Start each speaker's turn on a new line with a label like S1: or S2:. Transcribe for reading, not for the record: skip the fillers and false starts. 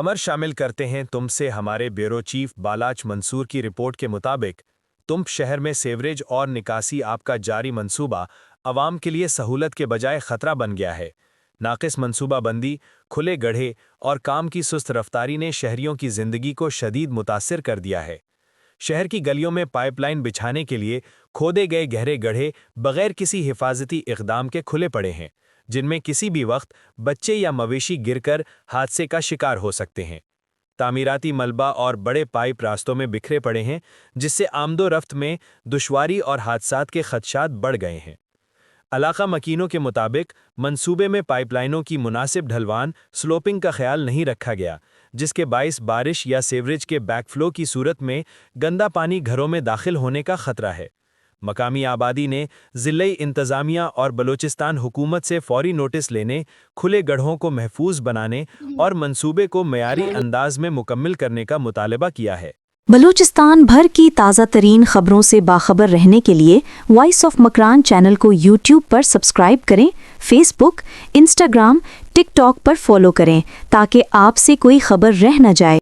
S1: खबर शामिल करते हैं तुमसे हमारे ब्यूरो चीफ बालाच मंसूर की रिपोर्ट के मुताबिक तुम शहर में सेवरेज और निकासी आपका जारी मंसूबा आवाम के लिए सहूलत के बजाय खतरा बन गया है। नाकिस मंसूबाबंदी, खुले गड्ढे और काम की सुस्त रफ्तारी ने शहरियों की जिंदगी को शदीद मुतासिर कर दिया है। शहर की गलियों में पाइपलाइन बिछाने के लिए खोदे गए गहरे गड्ढे बगैर किसी हिफाजती इक़दाम के खुले पड़े हैं, जिनमें किसी भी वक्त बच्चे या मवेशी गिरकर हादसे का शिकार हो सकते हैं। तामीराती मलबा और बड़े पाइप रास्तों में बिखरे पड़े हैं, जिससे आमदो-रफ्त में दुश्वारी और हादसात के खदशात बढ़ गए हैं। इलाका मकीनों के मुताबिक मंसूबे में पाइपलाइनों की मुनासिब ढलवान स्लोपिंग का ख्याल नहीं रखा गया, जिसके बाइस बारिश या सीवरेज के बैकफ्लो की सूरत में गंदा पानी घरों में दाखिल होने का खतरा है। मकामी आबादी ने ज़िले इंतज़ामिया और बलूचिस्तान हुकूमत से फौरी नोटिस लेने, खुले गड्ढों को महफूज बनाने और मंसूबे को मयारी अंदाज में मुकम्मल करने का मुतालबा किया है।
S2: बलूचिस्तान भर की ताज़ा तरीन खबरों से बाखबर रहने के लिए वॉइस ऑफ मकरान चैनल को यूट्यूब पर सब्सक्राइब करें, फेसबुक, इंस्टाग्राम, टिकटॉक पर फॉलो करें ताकि आपसे कोई खबर रह न जाए।